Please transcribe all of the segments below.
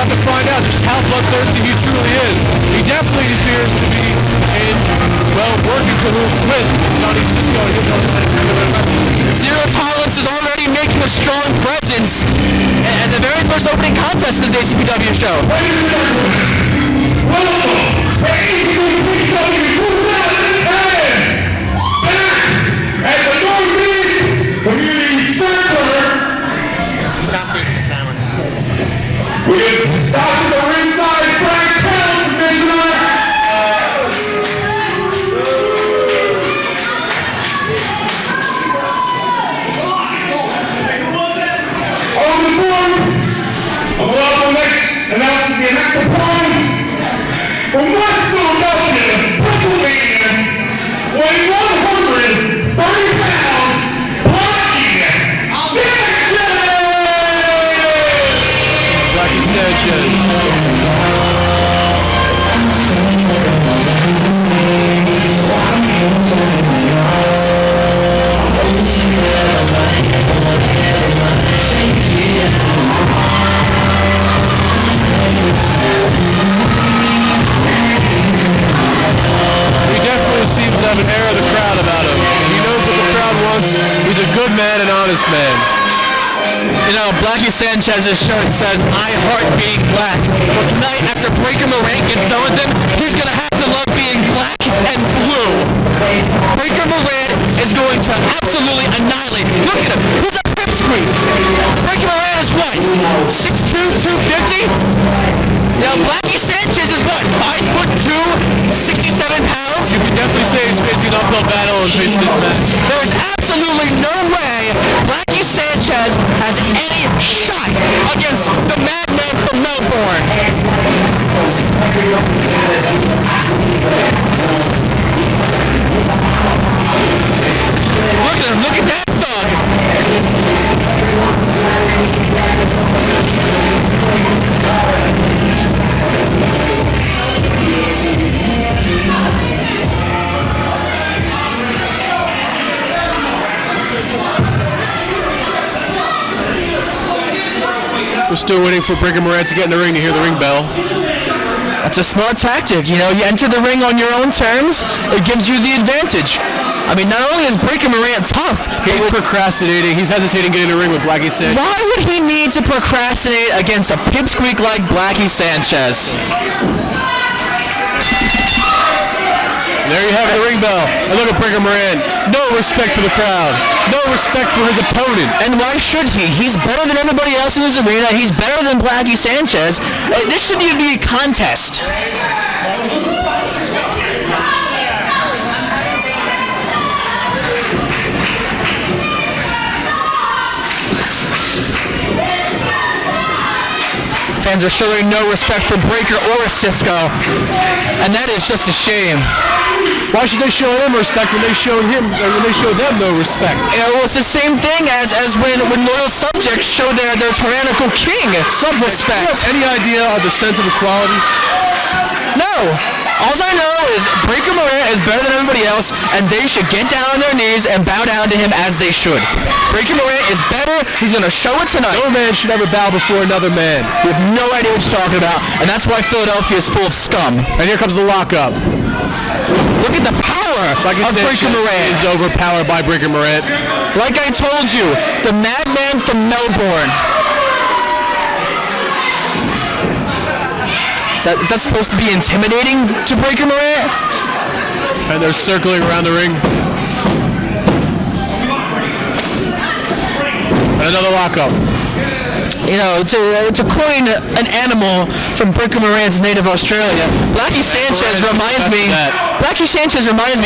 about to find out just how bloodthirsty he truly is. He definitely appears to be in, well, working cahoots with Johnny Cisco and his own wrestling. Zero Tolerance is already making a strong presence at the very first opening contest of this ACPW show. At the Northeast Community Center, with Dr. Ringside Frank Pell, Commissioner. On the board, I'm welcome next announcing the next opponent from West Philadelphia, Pennsylvania, weighing 130 pounds, Blackie Sanchez. He definitely seems to have an air of the crowd about him. He knows what the crowd wants. He's a good man, an honest man. You know, Blackie Sanchez's shirt says, "I heart being black." Well, tonight, after Breaker Morant gets done with him, he's going to have to love being black and blue. Breaker Morant is going to absolutely annihilate. Look at him. He's a pipsqueak. Breaker Morant is what? 6'2", 250? Now, Blackie Sanchez is what? 5'2", 67 pounds? You can definitely say he's facing an uphill battle in facing this match. There is absolutely no way Blackie Sanchez has any shot against the madman from Melbourne. Look at him, look at that thug. We're still waiting for Breaker Morant to get in the ring to hear the ring bell. That's a smart tactic, you know, you enter the ring on your own terms, it gives you the advantage. I mean, not only is Breaker Morant tough, he's procrastinating, he's hesitating getting in the ring with Blackie Sanchez. Why would he need to procrastinate against a pipsqueak like Blackie Sanchez? There you have the ring bell. And look at Breaker Morant. No respect for the crowd. No respect for his opponent. And why should he? He's better than everybody else in this arena. He's better than Blackie Sanchez. This shouldn't even be a contest. Fans are showing no respect for Breaker or Cisco, and that is just a shame. Why should they show him respect when they show him, or when they show them no respect? Well, it's the same thing as when loyal subjects show their tyrannical king some respect. Do you have any idea of the sense of equality? No. All I know is Breaker Morant is better than everybody else, and they should get down on their knees and bow down to him as they should. Breaker Morant is better. He's going to show it tonight. No man should ever bow before another man. You have no idea what you're talking about, and that's why Philadelphia is full of scum. And here comes the lockup. Look at the power of Breaker Morant. Is overpowered by Breaker Morant. Like I told you, the madman from Melbourne. Is that supposed to be intimidating to Breaker Morant? And they're circling around the ring. And another lockup. You know, to coin an animal from Breaker Morant's native Australia, Blackie Sanchez reminds me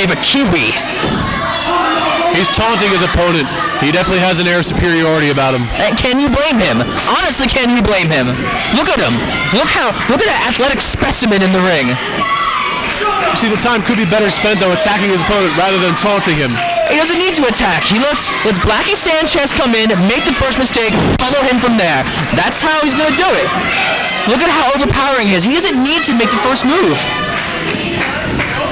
of a kiwi. He's taunting his opponent. He definitely has an air of superiority about him. And can you blame him? Honestly, can you blame him? Look at him. Look at that athletic specimen in the ring. You see, the time could be better spent, though, attacking his opponent rather than taunting him. He doesn't need to attack. He lets Blackie Sanchez come in, make the first mistake, pummel him from there. That's how he's going to do it. Look at how overpowering he is. He doesn't need to make the first move.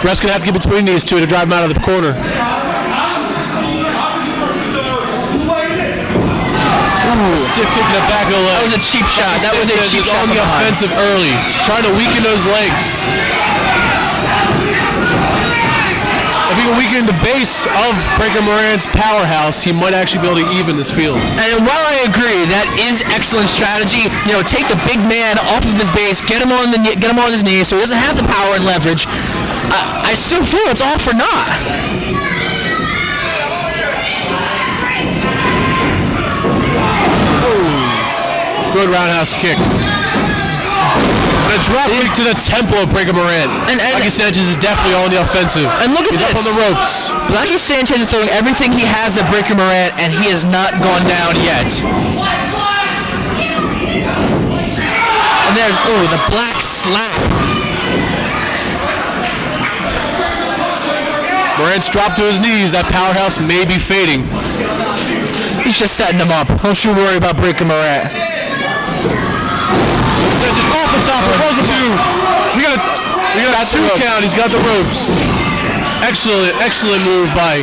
Ref's going to have to get between these two to drive him out of the corner. Stiff kick in the back of the leg. That was a cheap shot. That was a cheap shot on the offensive early, trying to weaken those legs. If he can weaken the base of Breaker Morant's powerhouse, he might actually be able to even this field. And while I agree, that is excellent strategy. You know, take the big man off of his base, get him on his knees, so he doesn't have the power and leverage. I still feel it's all for naught. Good roundhouse kick. And a drop kick to the temple of Breaker Morant. And Blackie Sanchez is definitely on the offensive. And look at He's this. up on the ropes. Blackie Sanchez is throwing everything he has at Breaker Morant, and he has not gone down yet. And there's, the black slap. Morant's dropped to his knees. That powerhouse may be fading. He's just setting him up. Don't you worry about Breaker Morant. Sanchez off the top. We got a 2 count. He's got the ropes. Excellent move by.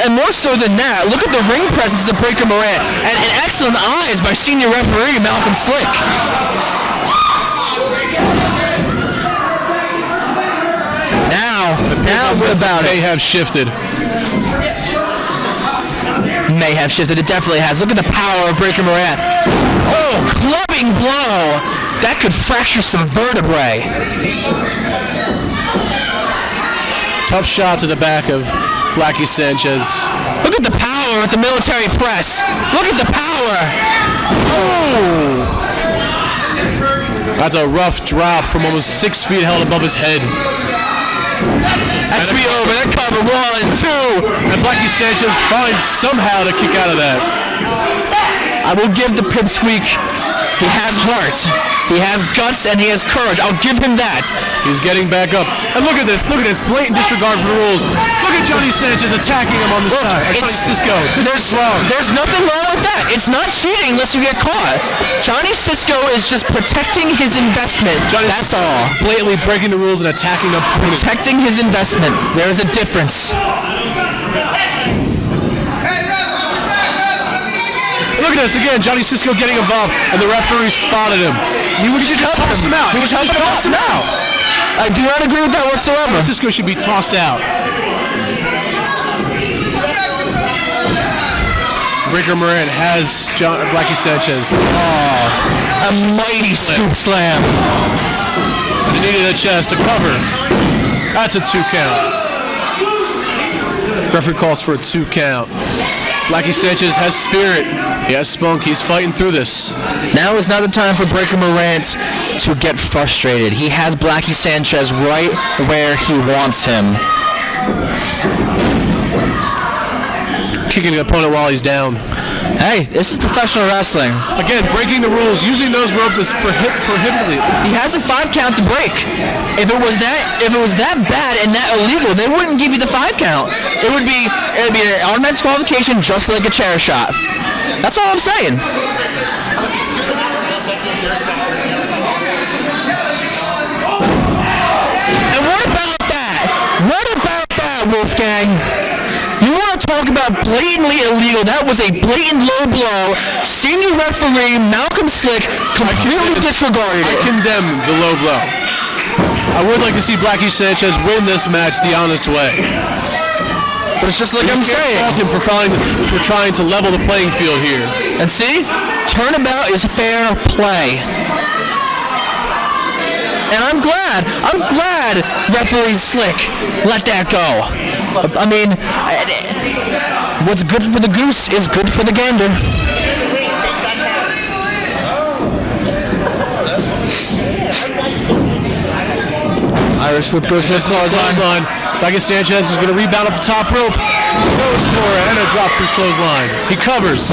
And more so than that, look at the ring presence of Breaker Morant and excellent eyes by senior referee Malcolm Slick. Now what about it? May have shifted. It definitely has. Look at the power of Breaker Morant. Oh, clubbing blow. That could fracture some vertebrae. Tough shot to the back of Blackie Sanchez. Look at the power with the military press. Look at the power. Oh. That's a rough drop from almost 6 feet held above his head. That should be over. That cover 1, 2. And Blackie Sanchez finds somehow to kick out of that. I will give the pipsqueak. He has heart. He has guts and he has courage. I'll give him that. He's getting back up. And look at this. Blatant disregard for the rules. Look at Johnny Sanchez attacking him on the side. Johnny Cisco. There's nothing wrong with that. It's not cheating unless you get caught. Johnny Cisco is just protecting his investment. That's all. Blatantly breaking the rules and attacking the opponent. Protecting his investment. There is a difference. Look at this again. Johnny Cisco getting involved, and the referee spotted him. He was just tossing him out. He was helping him out. I do not agree with that whatsoever. Johnny Cisco should be tossed out. Breaker Morant has Blackie Sanchez. A mighty scoop slam. And he needed a chest to cover. That's a 2 count. Referee calls for a 2 count. Blackie Sanchez has spirit. He has spunk. He's fighting through this. Now is not the time for Breaker Morant to get frustrated. He has Blackie Sanchez right where he wants him. Kicking the opponent while he's down. Hey, this is professional wrestling. Again, breaking the rules, using those ropes is prohibited. He has a 5 count to break. If it was that bad and that illegal, they wouldn't give you the 5 count. It would be an automatic disqualification, just like a chair shot. That's all I'm saying. And what about that, Wolfgang? You want to talk about blatantly illegal? That was a blatant low blow. Senior referee Malcolm Slick completely disregarded it. I condemn the low blow. I would like to see Blackie Sanchez win this match the honest way. But it's just like I'm saying. Fault him for trying to level the playing field here. And see, turnabout is fair play. And I'm glad referee Slick let that go. I mean, what's good for the goose is good for the gander. Irish whip goes for the clothesline. Blackie Sanchez is going to rebound up the top rope. Goes for it and a drop through clothesline. He covers.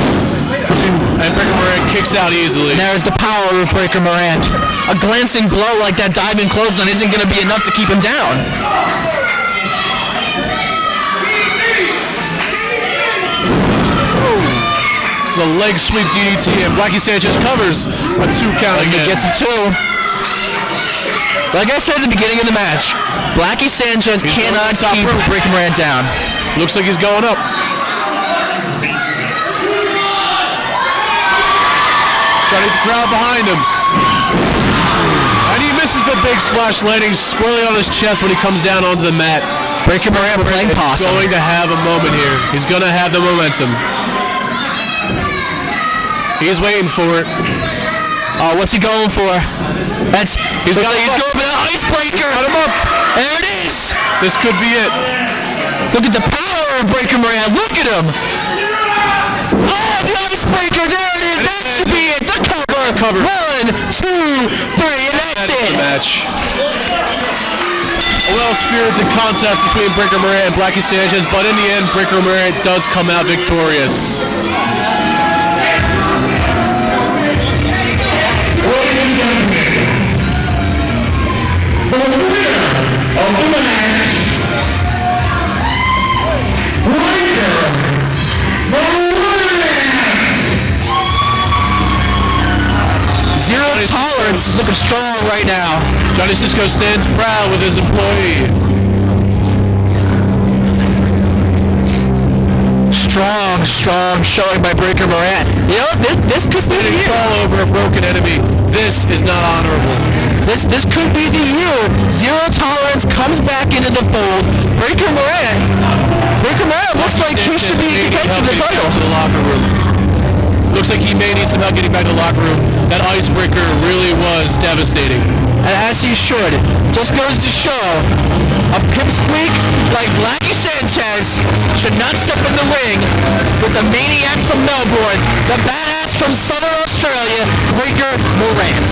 And Breaker Morant kicks out easily. And there's the power of Breaker Morant. A glancing blow like that diving clothesline isn't going to be enough to keep him down. The leg sweep DDT, and Blackie Sanchez covers a 2 count again. He gets a 2. Like I said at the beginning of the match, Blackie Sanchez cannot keep Breaker Morant down. Looks like he's going up. Trying to get the crowd behind him. And he misses the big splash landing squarely on his chest when he comes down onto the mat. Breaker Moran playing possum. He's going to have a moment here. He's going to have the momentum. He's waiting for it. Oh, what's he going for? He's going for the icebreaker. Cut him up. There it is. This could be it. Look at the power of Breaker Moran. Look at him. Oh, the icebreaker. There it is. That should be it. The cover. 1, 2, 3, and that's it. The match. A well-spirited contest between Breaker Moran and Blackie Sanchez, but in the end, Breaker Moran does come out victorious. Ladies and gentlemen, the winner of the match, Breaker Moran. Zero tolerance is looking strong right now. Johnny Cisco stands proud with his employee. Strong showing by Breaker Moran. You know, this could be the It's year. all over a broken enemy. This is not honorable. This could be the year. Zero tolerance comes back into the fold. Breaker Moran looks like he should be in contention for the title. To the locker room. Looks like he may need some help getting back to the locker room. That icebreaker really was devastating. And as he should. Just goes to show, a pipsqueak like Blackie Sanchez should not step in the ring with the maniac from Melbourne, the badass from Southern Australia, Breaker Moran.